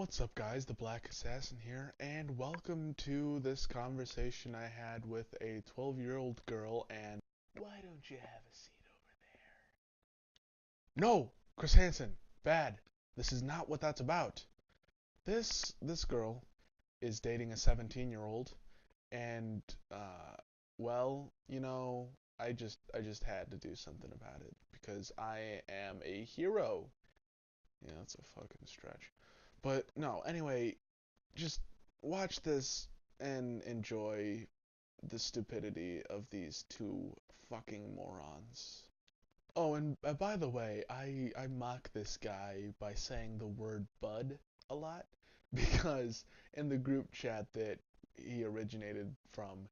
What's up, guys? The Black Assassin here, and welcome to this conversation I had with a 12-year-old girl. And why don't you have a seat over there? No, Chris Hansen, bad. This is not what that's about. This girl is dating a 17-year-old, and well, I just had to do something about it because I am a hero. Yeah, that's a fucking stretch. But no, anyway, just watch this and enjoy the stupidity of these two fucking morons. Oh, and by the way, I mock this guy by saying the word bud a lot because in the group chat that he originated from,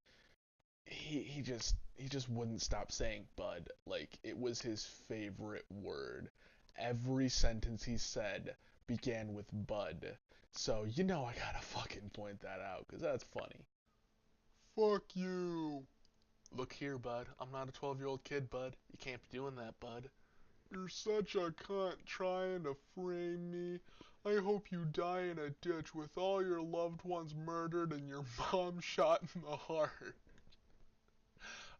he just wouldn't stop saying bud. Like it was his favorite word. Every sentence he said began with bud. So I gotta fucking point that out, cause that's funny. Fuck you. Look here, bud. I'm not a 12-year-old kid, bud. You can't be doing that, bud. You're such a cunt trying to frame me. I hope you die in a ditch with all your loved ones murdered and your mom shot in the heart.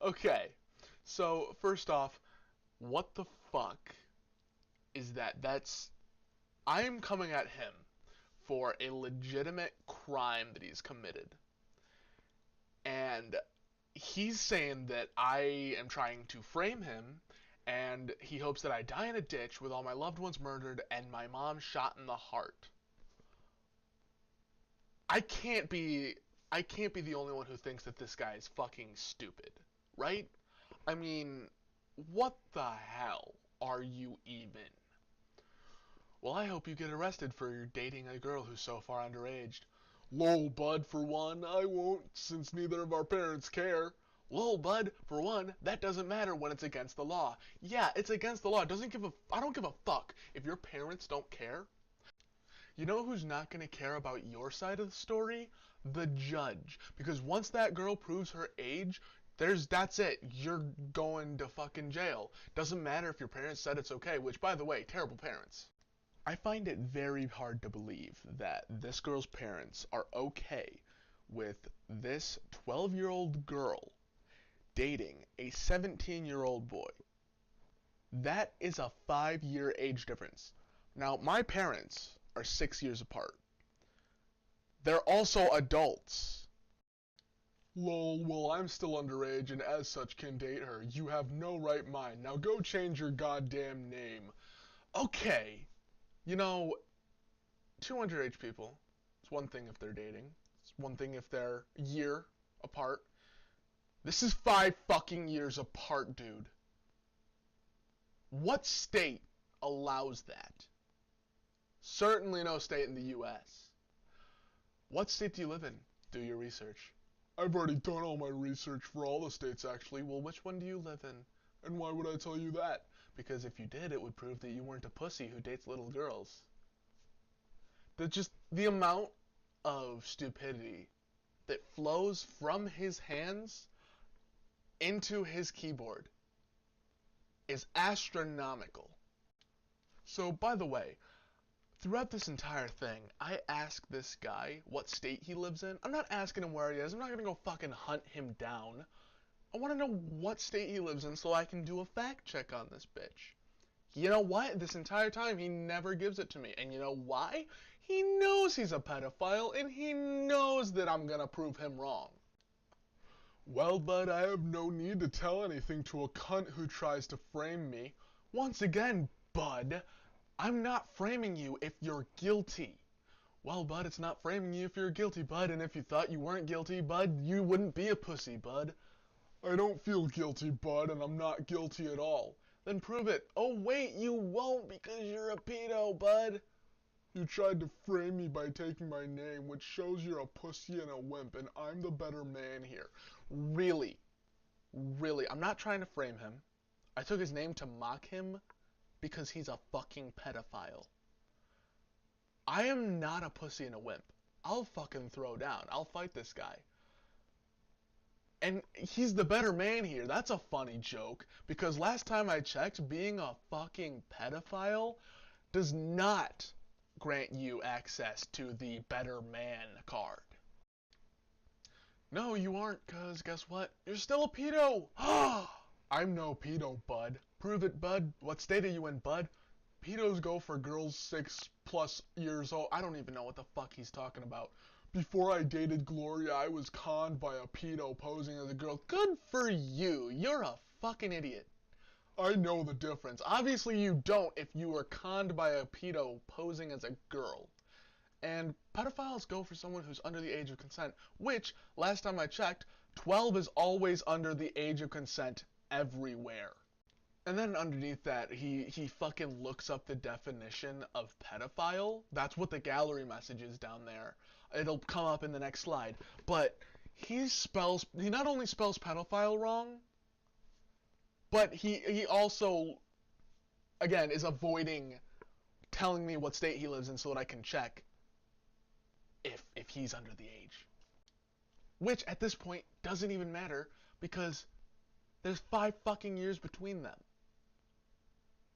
Okay, so first off, what the fuck is that? I'm coming at him for a legitimate crime that he's committed. And he's saying that I am trying to frame him, and he hopes that I die in a ditch with all my loved ones murdered and my mom shot in the heart. I can't be I can't be the only one who thinks that this guy is fucking stupid, right? I mean, what the hell are you even? Well, I hope you get arrested for dating a girl who's so far underage. Lol, bud, for one, I won't, since neither of our parents care. Lol, bud, for one, that doesn't matter when it's against the law. Yeah, it's against the law. I don't give a fuck if your parents don't care. You know who's not gonna care about your side of the story? The judge. Because once that girl proves her age, that's it. You're going to fucking jail. Doesn't matter if your parents said it's okay, which, by the way, terrible parents. I find it very hard to believe that this girl's parents are okay with this 12-year-old girl dating a 17-year-old boy. That is a 5-year age difference. Now, my parents are 6 years apart. They're also adults. Lol, well, I'm still underage and as such can date her. You have no right mind. Now go change your goddamn name. Okay. 2 underage people. It's one thing if they're dating. It's one thing if they're a year apart. This is 5 fucking years apart, dude. What state allows that? Certainly no state in the US. What state do you live in? Do your research. I've already done all my research for all the states, actually. Well, which one do you live in? And why would I tell you that? Because if you did, it would prove that you weren't a pussy who dates little girls. The amount of stupidity that flows from his hands into his keyboard is astronomical. So, by the way, throughout this entire thing, I ask this guy what state he lives in. I'm not asking him where he is. I'm not gonna go fucking hunt him down. I want to know what state he lives in so I can do a fact check on this bitch. You know what? This entire time, he never gives it to me. And you know why? He knows he's a pedophile, and he knows that I'm gonna prove him wrong. Well, bud, I have no need to tell anything to a cunt who tries to frame me. Once again, bud, I'm not framing you if you're guilty. Well, bud, it's not framing you if you're guilty, bud, and if you thought you weren't guilty, bud, you wouldn't be a pussy, bud. I don't feel guilty, bud, and I'm not guilty at all. Then prove it. Oh, wait, you won't because you're a pedo, bud. You tried to frame me by taking my name, which shows you're a pussy and a wimp, and I'm the better man here. Really? Really? I'm not trying to frame him. I took his name to mock him because he's a fucking pedophile. I am not a pussy and a wimp. I'll fucking throw down. I'll fight this guy. And he's the better man here. That's a funny joke. Because last time I checked, being a fucking pedophile does not grant you access to the better man card. No, you aren't, cause guess what? You're still a pedo! I'm no pedo, bud. Prove it, bud. What state are you in, bud? Pedos go for girls 6+ years old. I don't even know what the fuck he's talking about. Before I dated Gloria, I was conned by a pedo posing as a girl. Good for you. You're a fucking idiot. I know the difference. Obviously you don't if you were conned by a pedo posing as a girl. And pedophiles go for someone who's under the age of consent, which, last time I checked, 12 is always under the age of consent everywhere. And then underneath that, he fucking looks up the definition of pedophile. That's what the gallery message is down there. It'll come up in the next slide. But he not only spells pedophile wrong, but he also, again, is avoiding telling me what state he lives in so that I can check if he's under the age. Which, at this point, doesn't even matter, because there's 5 fucking years between them.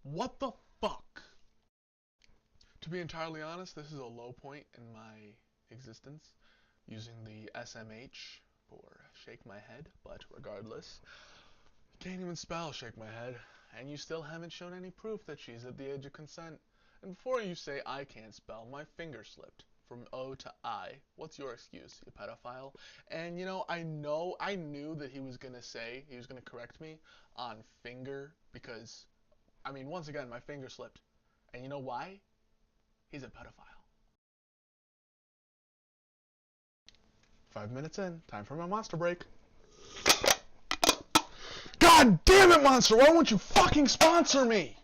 What the fuck? To be entirely honest, this is a low point in my existence, using the SMH for shake my head, but regardless, you can't even spell shake my head, and you still haven't shown any proof that she's at the age of consent. And before you say I can't spell, my finger slipped from O to I. What's your excuse, you pedophile? And you know, I knew that he was gonna correct me on finger, because, I mean, once again, my finger slipped. And you know why? He's a pedophile. 5 minutes in, time for my monster break. God damn it, Monster, why won't you fucking sponsor me?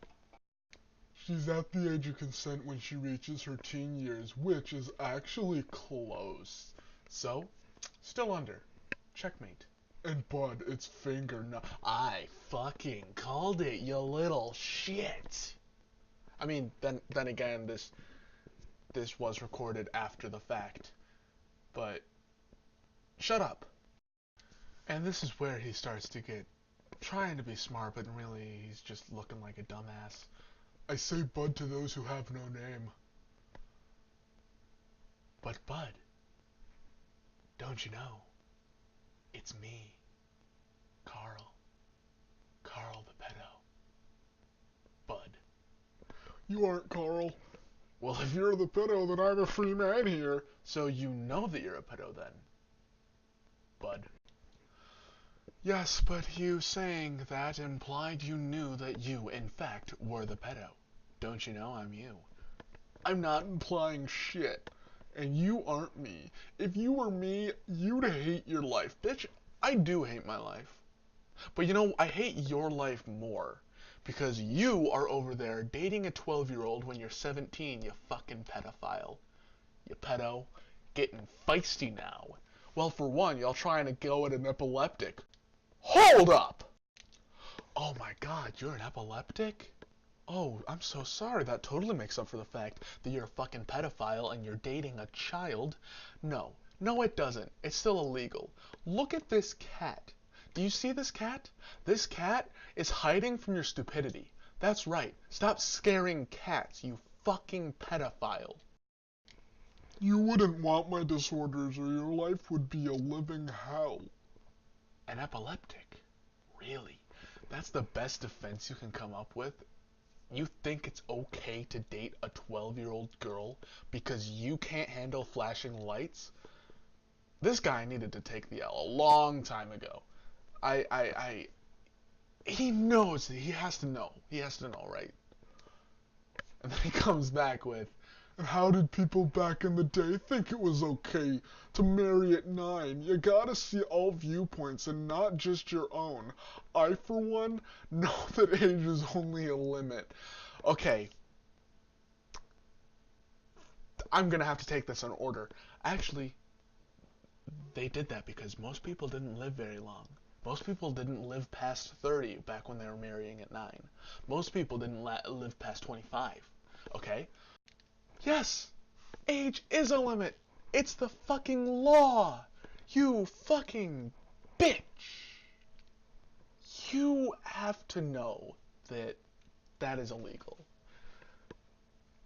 She's at the age of consent when she reaches her teen years, which is actually close. So, still under. Checkmate. And bud, it's finger no- I fucking called it, you little shit. I mean, then again, this was recorded after the fact. But, shut up. And this is where he starts to get trying to be smart, but really he's just looking like a dumbass. I say bud to those who have no name. But bud, don't you know? It's me, Carl. Carl the pedo. Bud. You aren't Carl. Well, if you're the pedo, then I'm a free man here. So you know that you're a pedo then, bud. Yes, but you saying that implied you knew that you, in fact, were the pedo. Don't you know I'm you? I'm not implying shit. And you aren't me. If you were me, you'd hate your life. Bitch, I do hate my life. But you know, I hate your life more. Because you are over there dating a 12-year-old when you're 17, you fucking pedophile. You pedo. Getting feisty now. Well, for one, y'all trying to go at an epileptic. Hold up! Oh my god, you're an epileptic? Oh, I'm so sorry. That totally makes up for the fact that you're a fucking pedophile and you're dating a child. No. No, it doesn't. It's still illegal. Look at this cat. Do you see this cat? This cat is hiding from your stupidity. That's right. Stop scaring cats, you fucking pedophile. You wouldn't want my disorders or your life would be a living hell. An epileptic? Really? That's the best defense you can come up with? You think it's okay to date a 12-year-old girl because you can't handle flashing lights? This guy needed to take the L a long time ago. He knows, he has to know. He has to know, right? And then he comes back with, and how did people back in the day think it was okay to marry at 9? You gotta see all viewpoints and not just your own. I, for one, know that age is only a limit. Okay. I'm gonna have to take this in order. Actually, they did that because most people didn't live very long. Most people didn't live past 30 back when they were marrying at 9. Most people didn't live past 25. Okay? Yes, age is a limit. It's the fucking law. You fucking bitch. You have to know that that is illegal.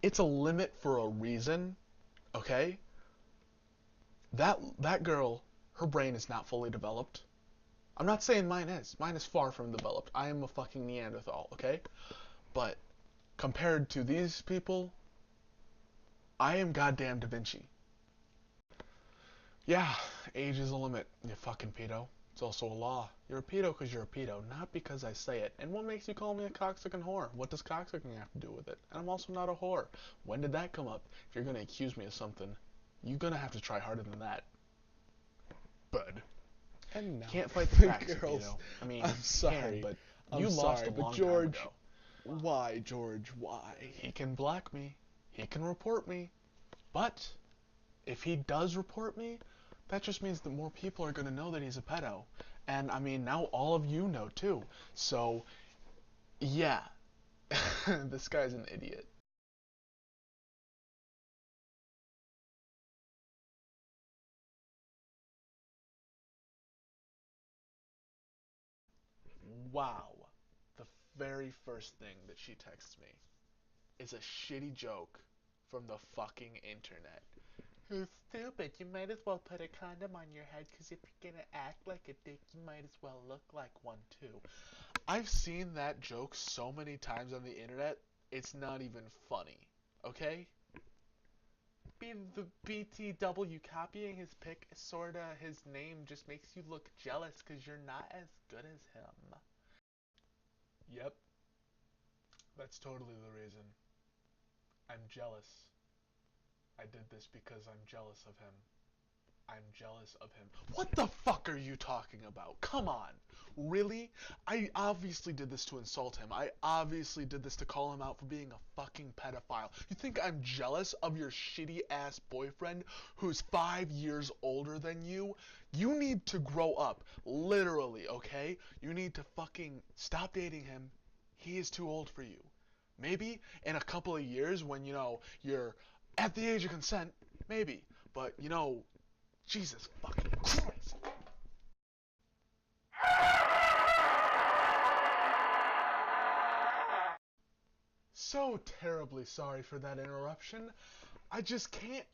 It's a limit for a reason, okay? That girl, her brain is not fully developed. I'm not saying mine is. Mine is far from developed. I am a fucking Neanderthal, okay? But compared to these people, I am goddamn Da Vinci. Yeah, age is a limit, you fucking pedo. It's also a law. You're a pedo because you're a pedo, not because I say it. And what makes you call me a cocksucking whore? What does cocksucking have to do with it? And I'm also not a whore. When did that come up? If you're gonna accuse me of something, you're gonna have to try harder than that. Bud. And now, You can't fight the facts, girls. pedo. I mean, I'm sorry. but I'm you lost sorry, a but long George, time ago. why, George? Why? He can block me. He can report me. But if he does report me, that just means that more people are going to know that he's a pedo. And I mean, now all of you know too. So, yeah. This guy's an idiot. Wow. The very first thing that she texts me is a shitty joke from the fucking internet. Who's stupid? You might as well put a condom on your head because if you're gonna act like a dick, you might as well look like one too. I've seen that joke so many times on the internet, it's not even funny. Okay? The BTW copying his pic, sorta his name, just makes you look jealous because you're not as good as him. Yep, that's totally the reason. I'm jealous. I did this because I'm jealous of him. I'm jealous of him. What the fuck are you talking about? Come on. Really? I obviously did this to insult him. I obviously did this to call him out for being a fucking pedophile. You think I'm jealous of your shitty ass boyfriend who's 5 years older than you? You need to grow up. Literally, okay? You need to fucking stop dating him. He is too old for you. Maybe in a couple of years when, you're at the age of consent, maybe. But, Jesus fucking Christ. So terribly sorry for that interruption. I just can't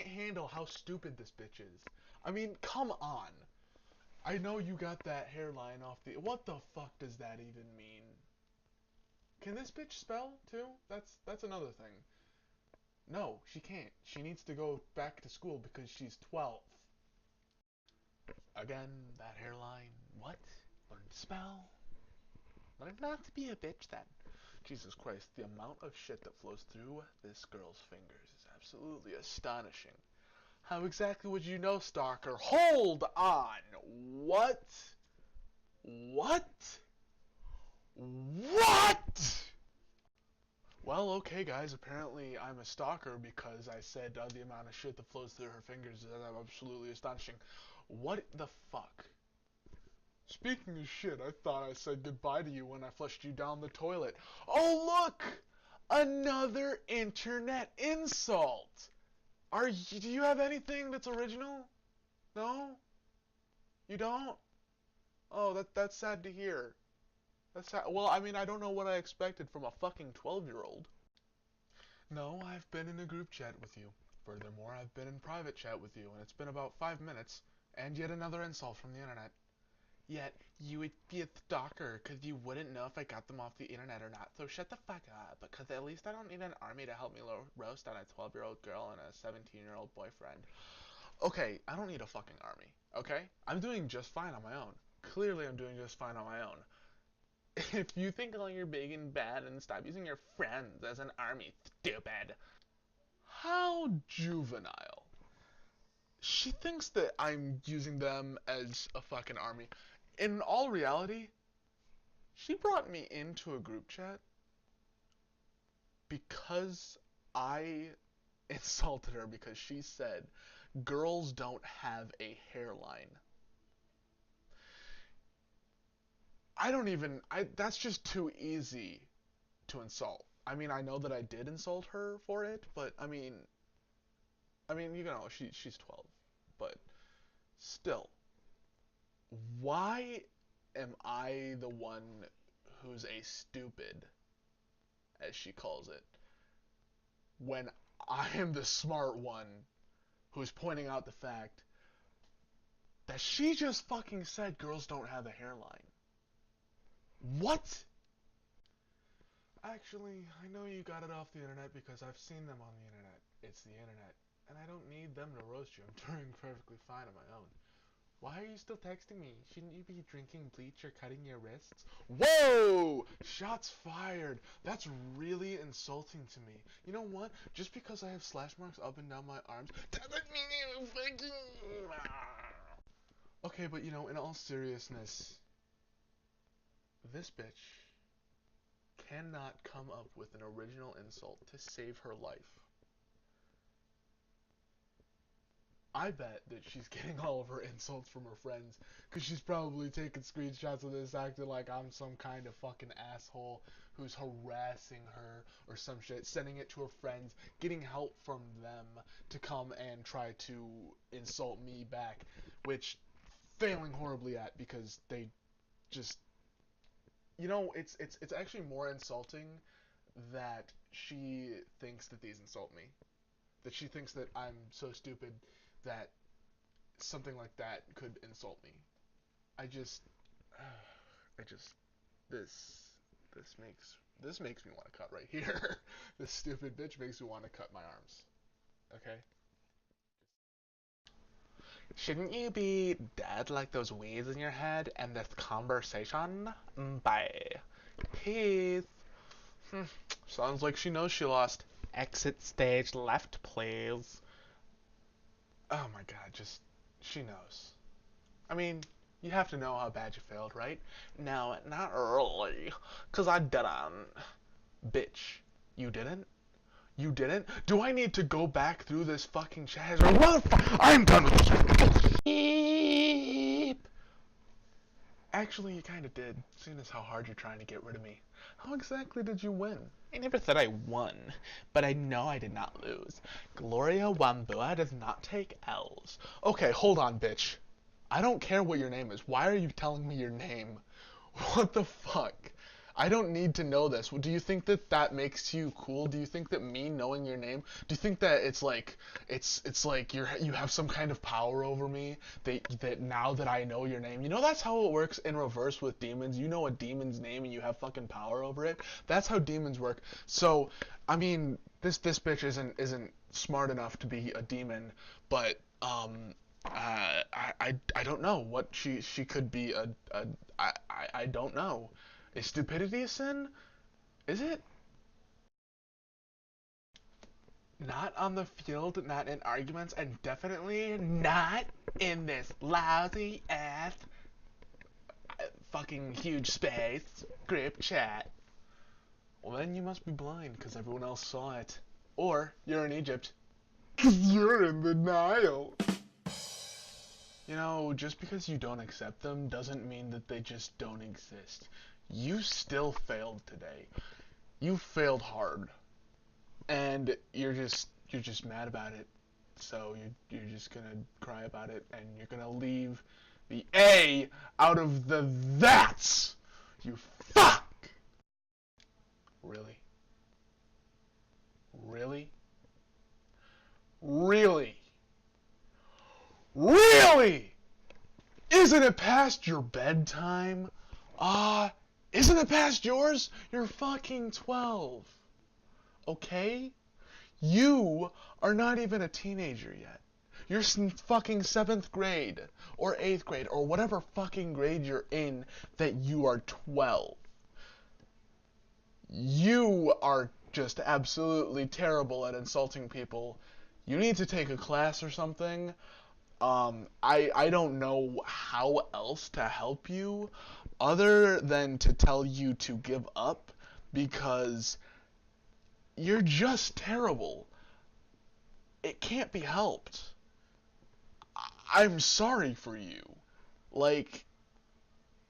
handle how stupid this bitch is. I mean, come on. I know you got that hairline off the what the fuck does that even mean? Can this bitch spell too? That's another thing. No, she can't. She needs to go back to school because she's 12. Again, that hairline. What? Learn to spell? Learn not to be a bitch then. Jesus Christ, the amount of shit that flows through this girl's fingers is absolutely astonishing. How exactly would you know, stalker? Hold on! What? What? What? Well, okay, guys, apparently I'm a stalker because I said the amount of shit that flows through her fingers is absolutely astonishing. What the fuck? Speaking of shit, I thought I said goodbye to you when I flushed you down the toilet. Oh, look! Another internet insult! Do you have anything that's original? No? You don't? Oh, that's sad to hear. That's sad. Well, I mean, I don't know what I expected from a fucking 12-year-old. No, I've been in a group chat with you. Furthermore, I've been in private chat with you, and it's been about 5 minutes, and yet another insult from the internet. Yet, you would be a stalker, because you wouldn't know if I got them off the internet or not, so shut the fuck up, because at least I don't need an army to help me roast on a 12-year-old girl and a 17-year-old boyfriend. Okay, I don't need a fucking army, okay? I'm doing just fine on my own. Clearly I'm doing just fine on my own. If you think you're big and bad and stop using your friends as an army, stupid. How juvenile. She thinks that I'm using them as a fucking army. In all reality, she brought me into a group chat because I insulted her because she said girls don't have a hairline. That's just too easy to insult. I mean, I know that I did insult her for it, but she's 12, but still, why am I the one who's a stupid, as she calls it? when I am the smart one who's pointing out the fact that she just fucking said girls don't have a hairline. What? Actually, I know you got it off the internet because I've seen them on the internet. It's the internet. And I don't need them to roast you. I'm doing perfectly fine on my own. Why are you still texting me? Shouldn't you be drinking bleach or cutting your wrists? Whoa! Shots fired. That's really insulting to me. You know what? Just because I have slash marks up and down my arms doesn't mean you fucking... Okay, but in all seriousness, this bitch cannot come up with an original insult to save her life. I bet that she's getting all of her insults from her friends, because she's probably taking screenshots of this acting like I'm some kind of fucking asshole who's harassing her or some shit, sending it to her friends, getting help from them to come and try to insult me back, which failing horribly at because they just it's actually more insulting that she thinks that these insult me. That she thinks that I'm so stupid that something like that could insult me. I just, I just, this makes me want to cut right here. This stupid bitch makes me want to cut my arms. Okay. Shouldn't you be dead like those weeds in your head and this conversation? Bye. Peace. Sounds like she knows she lost. Exit stage left, please. Oh my god, she knows. I mean, you have to know how bad you failed, right? No, not really. 'Cause I didn't. Bitch, you didn't? You didn't? Do I need to go back through this fucking chat? What the fuck? I'm done with this. Beep. Actually, you kinda did, seeing as how hard you're trying to get rid of me. How exactly did you win? I never said I won, but I know I did not lose. Gloria Wambua does not take L's. Okay, hold on, bitch. I don't care what your name is. Why are you telling me your name? What the fuck? I don't need to know this. Do you think that that makes you cool? Do you think that me knowing your name, do you think that it's like you have some kind of power over me that now that I know your name? That's how it works in reverse with demons. You know a demon's name and you have fucking power over it. That's how demons work. So, I mean, this bitch isn't smart enough to be a demon, but I don't know what she could be I don't know. Is stupidity a sin? Is it? Not on the field, not in arguments, and definitely not in this lousy ass fucking huge space group chat. Well, then you must be blind because everyone else saw it. Or you're in Egypt. 'Cause you're in the Nile. Just because you don't accept them doesn't mean that they just don't exist. You still failed today. You failed hard. And you're just mad about it. So you're just gonna cry about it and you're gonna leave the A out of the that's. You fuck! Really? Really? Really? Really? Isn't it past your bedtime? Isn't it past yours? You're fucking 12. Okay? You are not even a teenager yet. You're fucking 7th grade, or 8th grade, or whatever fucking grade you're in that you are 12. You are just absolutely terrible at insulting people. You need to take a class or something. I don't know how else to help you other than to tell you to give up because you're just terrible. It can't be helped. I'm sorry for you. Like,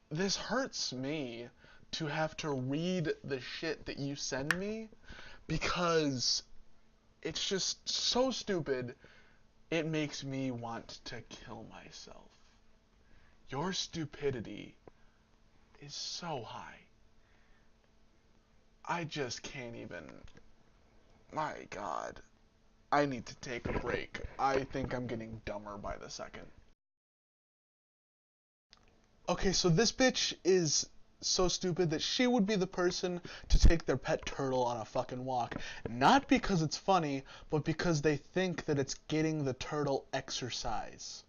this hurts me to have to read the shit that you send me because it's just so stupid. It makes me want to kill myself. Your stupidity is so high. I just can't even. My God. I need to take a break. I think I'm getting dumber by the second. Okay, so this bitch is so stupid that she would be the person to take their pet turtle on a fucking walk. Not because it's funny, but because they think that it's getting the turtle exercise.